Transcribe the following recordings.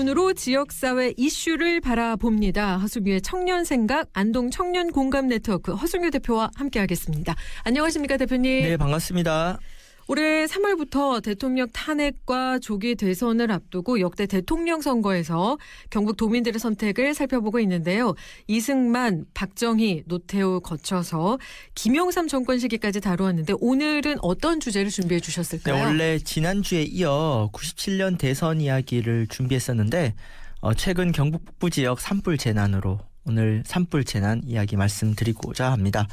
눈으로 지역사회 이슈를 바라봅니다. 허수미의 청년생각 안동 청년공감네트워크 허승유 대표와 함께하겠습니다. 안녕하십니까 대표님. 네, 반갑습니다. 올해 3월부터 대통령 탄핵과 조기 대선을 앞두고 역대 대통령 선거에서 경북 도민들의 선택을 살펴보고 있는데요. 이승만, 박정희, 노태우 거쳐서 김영삼 정권 시기까지 다루었는데 오늘은 어떤 주제를 준비해 주셨을까요? 네, 원래 지난주에 이어 97년 대선 이야기를 준비했었는데 최근 경북 북부 지역 산불 재난으로 오늘 산불 재난 이야기 말씀드리고자 합니다.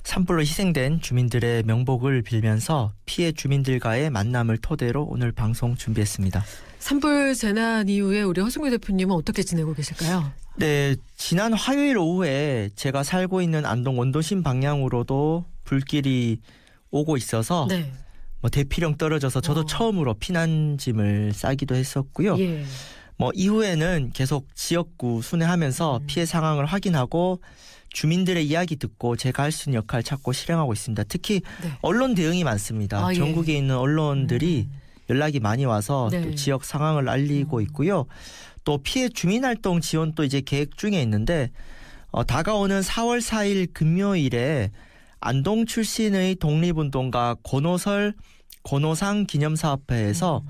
산불로 희생된 주민들의 명복을 빌면서 피해 주민들과의 만남을 토대로 오늘 방송 준비했습니다. 산불 재난 이후에 우리 허승유 대표님은 어떻게 지내고 계실까요? 네, 지난 화요일 오후에 제가 살고 있는 안동 원도심 방향으로도 불길이 오고 있어서 네. 대피령 떨어져서 저도 처음으로 피난짐을 싸기도 했었고요. 예. 이후에는 계속 지역구 순회하면서 피해 상황을 확인하고 주민들의 이야기 듣고 제가 할 수 있는 역할 찾고 실행하고 있습니다. 특히 네. 언론 대응이 많습니다. 예. 전국에 있는 언론들이 연락이 많이 와서 네. 또 지역 상황을 알리고 있고요. 또 피해 주민활동 지원도 이제 계획 중에 있는데 다가오는 4월 4일 금요일에 안동 출신의 독립운동가 권오설 권오상 기념사업회에서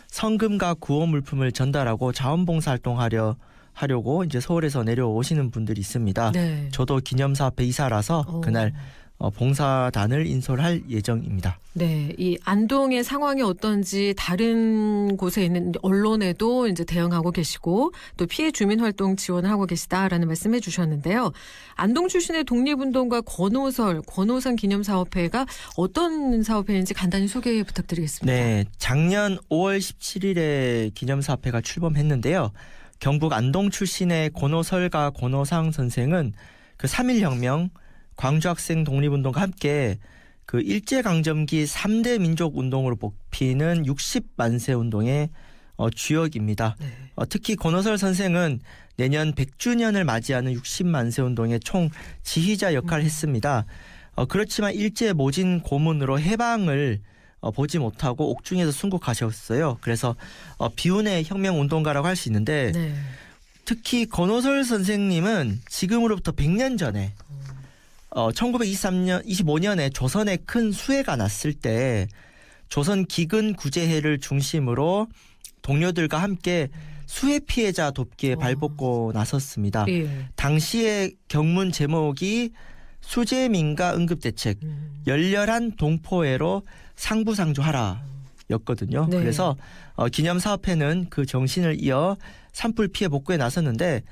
성금과 구호 물품을 전달하고 자원봉사 활동하려고 이제 서울에서 내려오시는 분들이 있습니다. 네. 저도 기념사업회 이사라서 그날 봉사단을 인솔할 예정입니다. 네, 이 안동의 상황이 어떤지 다른 곳에 있는 언론에도 이제 대응하고 계시고 또 피해 주민 활동 지원을 하고 계시다라는 말씀해 주셨는데요. 안동 출신의 독립운동가 권오상 기념사업회가 어떤 사업회인지 간단히 소개 부탁드리겠습니다. 네, 작년 5월 17일에 기념사업회가 출범했는데요. 경북 안동 출신의 권오설과 권오상 선생은 그 3.1혁명 광주학생 독립운동과 함께 그 일제강점기 3대 민족운동으로 뽑히는 60만세 운동의 주역입니다. 네. 특히 권오설 선생은 내년 100주년을 맞이하는 60만세 운동의 총 지휘자 역할을 했습니다. 그렇지만 일제 모진 고문으로 해방을 보지 못하고 옥중에서 순국하셨어요. 그래서 비운의 혁명운동가라고 할 수 있는데 네. 특히 권오설 선생님은 지금으로부터 100년 전에 1925년에 조선에 큰 수해가 났을 때 조선 기근 구제해를 중심으로 동료들과 함께 수해 피해자 돕기에 발벗고 나섰습니다. 예. 당시의 경문 제목이 수재민가 응급대책 열렬한 동포애로 상부상조하라 였거든요. 네. 그래서 기념사업회는 그 정신을 이어 산불 피해 복구에 나섰는데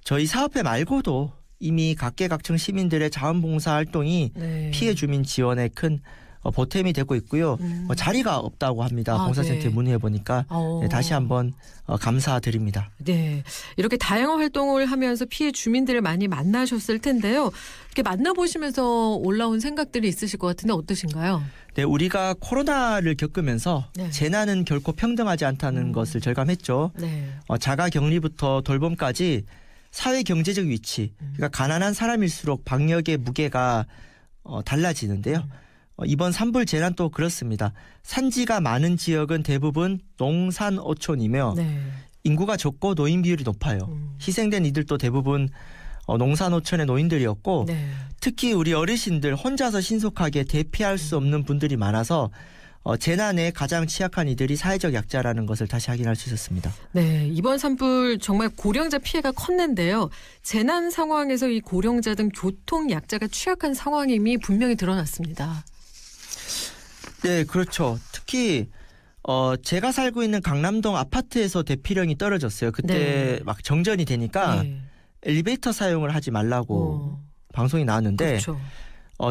저희 사업회 말고도 이미 각계각층 시민들의 자원봉사 활동이 네. 피해 주민 지원에 큰 보탬이 되고 있고요. 자리가 없다고 합니다. 봉사센터에 네. 문의해 보니까 다시 한번 감사드립니다. 네, 이렇게 다양한 활동을 하면서 피해 주민들을 많이 만나셨을 텐데요. 이렇게 만나보시면서 올라온 생각들이 있으실 것 같은데 어떠신가요? 네, 우리가 코로나를 겪으면서 네. 재난은 결코 평등하지 않다는 것을 절감했죠. 네. 자가격리부터 돌봄까지 사회 경제적 위치, 그러니까 가난한 사람일수록 방역의 무게가 달라지는데요. 이번 산불 재난도 그렇습니다. 산지가 많은 지역은 대부분 농산어촌이며 네. 인구가 적고 노인 비율이 높아요. 희생된 이들도 대부분 농산어촌의 노인들이었고 네. 특히 우리 어르신들 혼자서 신속하게 대피할 수 없는 분들이 많아서 재난에 가장 취약한 이들이 사회적 약자라는 것을 다시 확인할 수 있었습니다. 네, 이번 산불 정말 고령자 피해가 컸는데요. 재난 상황에서 이 고령자 등 교통 약자가 취약한 상황임이 분명히 드러났습니다. 네, 그렇죠. 특히 제가 살고 있는 강남동 아파트에서 대피령이 떨어졌어요. 그때 네. 막 정전이 되니까 네. 엘리베이터 사용을 하지 말라고 방송이 나왔는데 그렇죠.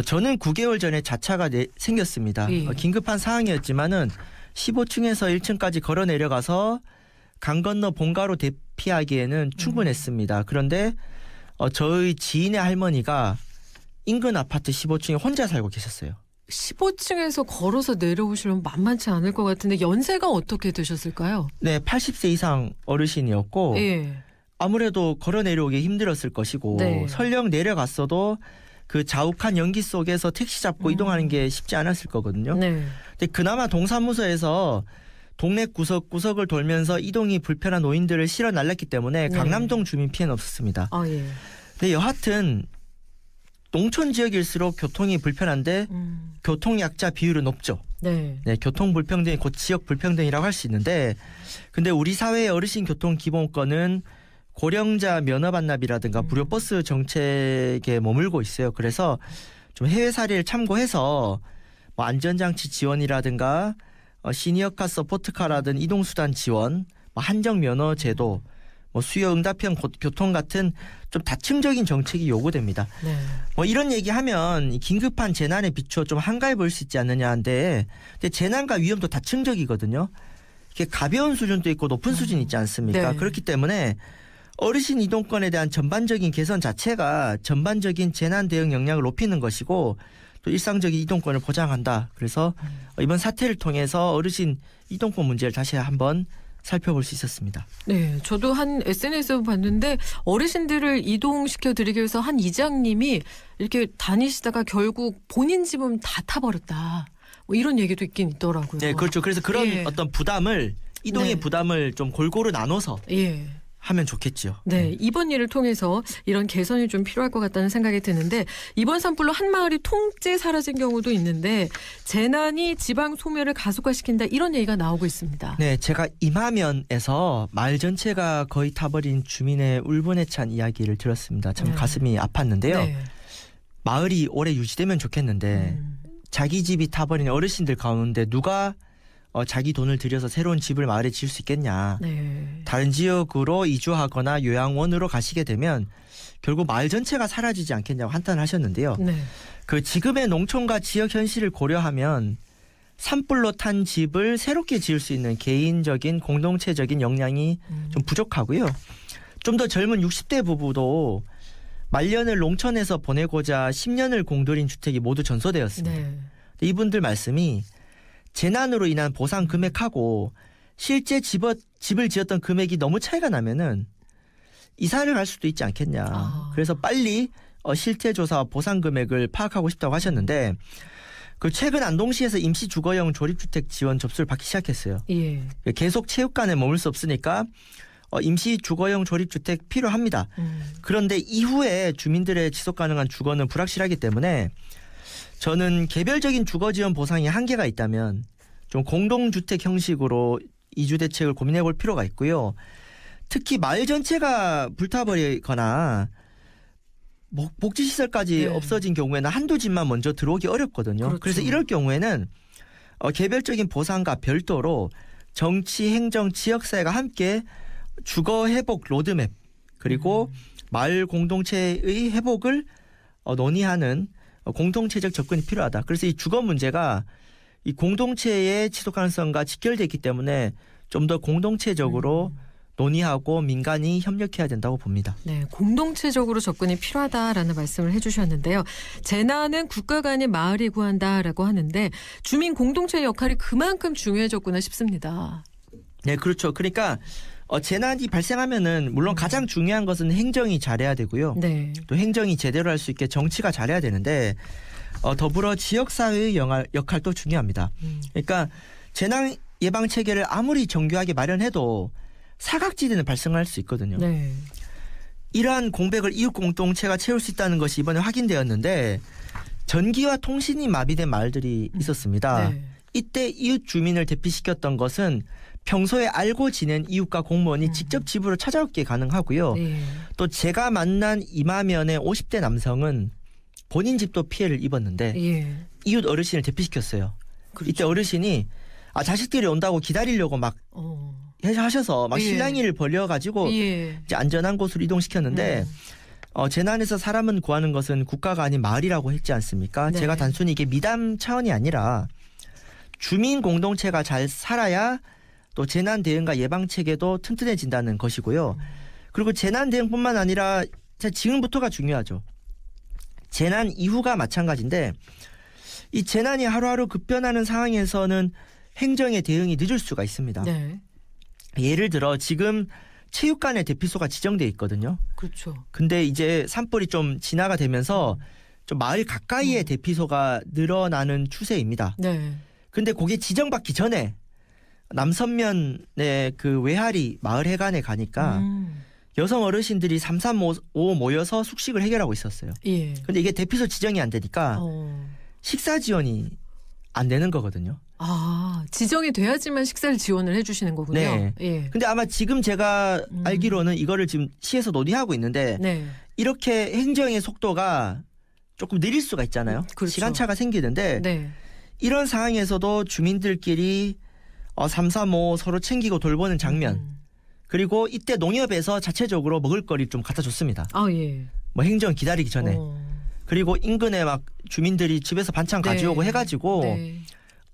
저는 9개월 전에 자차가 생겼습니다. 예. 긴급한 상황이었지만은 15층에서 1층까지 걸어 내려가서 강 건너 본가로 대피하기에는 충분했습니다. 그런데 저희 지인의 할머니가 인근 아파트 15층에 혼자 살고 계셨어요. 15층에서 걸어서 내려오시려면 만만치 않을 것 같은데 연세가 어떻게 되셨을까요? 네, 80세 이상 어르신이었고 예. 아무래도 걸어 내려오기 힘들었을 것이고 네. 설령 내려갔어도 그 자욱한 연기 속에서 택시 잡고 이동하는 게 쉽지 않았을 거거든요. 네. 근데 그나마 동사무소에서 동네 구석구석을 돌면서 이동이 불편한 노인들을 실어 날랐기 때문에 네. 강남동 주민 피해는 없었습니다. 예. 근데 여하튼 농촌 지역일수록 교통이 불편한데 교통약자 비율은 높죠. 네. 네, 교통 불평등이 곧 지역 불평등이라고 할 수 있는데 근데 우리 사회의 어르신 교통 기본권은 고령자 면허 반납이라든가 무료 버스 정책에 머물고 있어요. 그래서 좀 해외 사례를 참고해서 뭐 안전장치 지원이라든가 시니어카 서포트카라든 이동수단 지원, 뭐 한정 면허 제도, 뭐 수요 응답형 교통 같은 좀 다층적인 정책이 요구됩니다. 네. 뭐 이런 얘기하면 긴급한 재난에 비추어 좀 한가해 보일 수 있지 않느냐인데 근데 재난과 위험도 다층적이거든요. 이게 가벼운 수준도 있고 높은 수준이 있지 않습니까? 네. 그렇기 때문에 어르신 이동권에 대한 전반적인 개선 자체가 전반적인 재난 대응 역량을 높이는 것이고 또 일상적인 이동권을 보장한다. 그래서 이번 사태를 통해서 어르신 이동권 문제를 다시 한번 살펴볼 수 있었습니다. 네, 저도 한 SNS에서 봤는데 어르신들을 이동시켜 드리기 위해서 한 이장님이 이렇게 다니시다가 결국 본인 집은 다 타버렸다. 뭐 이런 얘기도 있긴 있더라고요. 네, 그렇죠. 그래서 그런 예. 어떤 부담을 이동의 네. 부담을 좀 골고루 나눠서 예. 하면 좋겠죠. 네, 이번 일을 통해서 이런 개선이 좀 필요할 것 같다는 생각이 드는데 이번 산불로 한 마을이 통째 사라진 경우도 있는데 재난이 지방 소멸을 가속화시킨다 이런 얘기가 나오고 있습니다. 네, 제가 임하면에서 마을 전체가 거의 타버린 주민의 울분에 찬 이야기를 들었습니다. 참 네. 가슴이 아팠는데요. 네. 마을이 오래 유지되면 좋겠는데 자기 집이 타버린 어르신들 가운데 누가 자기 돈을 들여서 새로운 집을 마을에 지을 수 있겠냐. 네. 다른 지역으로 이주하거나 요양원으로 가시게 되면 결국 마을 전체가 사라지지 않겠냐고 한탄하셨는데요. 네. 그 지금의 농촌과 지역 현실을 고려하면 산불로 탄 집을 새롭게 지을 수 있는 개인적인 공동체적인 역량이 좀 부족하고요. 좀 더 젊은 60대 부부도 말년을 농촌에서 보내고자 10년을 공들인 주택이 모두 전소되었습니다. 네. 이분들 말씀이 재난으로 인한 보상 금액하고 실제 집을 지었던 금액이 너무 차이가 나면은 이사를 갈 수도 있지 않겠냐. 그래서 빨리 실태 조사와 보상 금액을 파악하고 싶다고 하셨는데 그 최근 안동시에서 임시 주거용 조립주택 지원 접수를 받기 시작했어요. 예. 계속 체육관에 머물 수 없으니까 임시 주거용 조립주택 필요합니다. 그런데 이후에 주민들의 지속 가능한 주거는 불확실하기 때문에 저는 개별적인 주거 지원 보상이 한계가 있다면 좀 공동주택 형식으로 이주 대책을 고민해 볼 필요가 있고요. 특히 마을 전체가 불타버리거나 복지시설까지 네. 없어진 경우에는 한두 집만 먼저 들어오기 어렵거든요. 그렇죠. 그래서 이럴 경우에는 개별적인 보상과 별도로 정치, 행정, 지역사회가 함께 주거 회복 로드맵 그리고 마을 공동체의 회복을 논의하는 공동체적 접근이 필요하다. 그래서 이 주거 문제가 이 공동체의 지속 가능성과 직결되기 때문에 좀 더 공동체적으로 논의하고 민간이 협력해야 된다고 봅니다. 네, 공동체적으로 접근이 필요하다라는 말씀을 해주셨는데요. 재난은 국가가 아닌 마을이 구한다라고 하는데 주민 공동체의 역할이 그만큼 중요해졌구나 싶습니다. 네, 그렇죠. 그러니까 재난이 발생하면은 물론 가장 중요한 것은 행정이 잘해야 되고요. 네. 또 행정이 제대로 할 수 있게 정치가 잘해야 되는데 더불어 지역사회의 역할도 중요합니다. 그러니까 재난 예방 체계를 아무리 정교하게 마련해도 사각지대는 발생할 수 있거든요. 네. 이러한 공백을 이웃 공동체가 채울 수 있다는 것이 이번에 확인되었는데 전기와 통신이 마비된 마을들이 있었습니다. 네. 이때 이웃 주민을 대피시켰던 것은 평소에 알고 지낸 이웃과 공무원이 직접 집으로 찾아오게 가능하고요. 네. 또 제가 만난 이마면의 50대 남성은 본인 집도 피해를 입었는데 예. 이웃 어르신을 대피시켰어요. 그렇죠. 이때 어르신이 자식들이 온다고 기다리려고 막 하셔서 막 예. 실랑이를 벌여가지고 예. 이제 안전한 곳으로 이동시켰는데 재난에서 사람은 구하는 것은 국가가 아닌 마을이라고 했지 않습니까? 네. 제가 단순히 이게 미담 차원이 아니라 주민 공동체가 잘 살아야 또 재난 대응과 예방 체계도 튼튼해진다는 것이고요. 그리고 재난 대응뿐만 아니라 지금부터가 중요하죠. 재난 이후가 마찬가지인데 이 재난이 하루하루 급변하는 상황에서는 행정의 대응이 늦을 수가 있습니다. 네. 예를 들어 지금 체육관에 대피소가 지정돼 있거든요. 그렇죠. 근데 이제 산불이 좀 진화가 되면서 좀 마을 가까이에 대피소가 늘어나는 추세입니다. 네. 근데 그게 지정받기 전에 남선면의 그 외할이 마을 해관에 가니까 여성 어르신들이 335 모여서 숙식을 해결하고 있었어요. 예. 근데 이게 대피소 지정이 안 되니까 식사 지원이 안 되는 거거든요. 아, 지정이 돼야지만 식사를 지원을 해주시는 거군요. 네. 예. 근데 아마 지금 제가 알기로는 이거를 지금 시에서 논의하고 있는데 네. 이렇게 행정의 속도가 조금 느릴 수가 있잖아요. 그렇죠. 시간차가 생기는데 네. 이런 상황에서도 주민들끼리 335 서로 챙기고 돌보는 장면 그리고 이때 농협에서 자체적으로 먹을거리 좀 갖다 줬습니다. 아, 예. 뭐 행정 기다리기 전에. 그리고 인근에 막 주민들이 집에서 반찬 네. 가져오고 해가지고 네.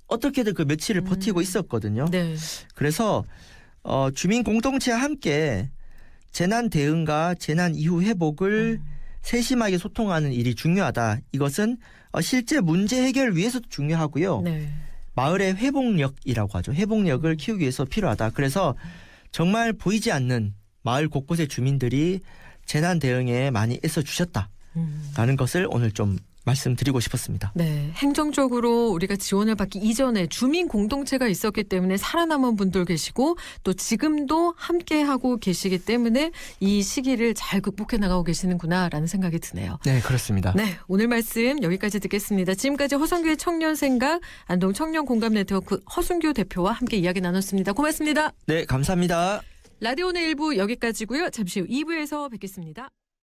어떻게든 그 며칠을 버티고 있었거든요. 네. 그래서 주민 공동체와 함께 재난 대응과 재난 이후 회복을 세심하게 소통하는 일이 중요하다. 이것은 실제 문제 해결을 위해서도 중요하고요. 네. 마을의 회복력이라고 하죠. 회복력을 키우기 위해서 필요하다. 그래서 정말 보이지 않는 마을 곳곳의 주민들이 재난 대응에 많이 애써주셨다라는 것을 오늘 좀 말씀드리고 싶었습니다. 네, 행정적으로 우리가 지원을 받기 이전에 주민 공동체가 있었기 때문에 살아남은 분들 계시고 또 지금도 함께하고 계시기 때문에 이 시기를 잘 극복해 나가고 계시는구나라는 생각이 드네요. 네, 그렇습니다. 네, 오늘 말씀 여기까지 듣겠습니다. 지금까지 허순교의 청년생각 안동 청년공감네트워크 허순교 대표와 함께 이야기 나눴습니다. 고맙습니다. 네, 감사합니다. 라디오의 1부 여기까지고요. 잠시 후 2부에서 뵙겠습니다.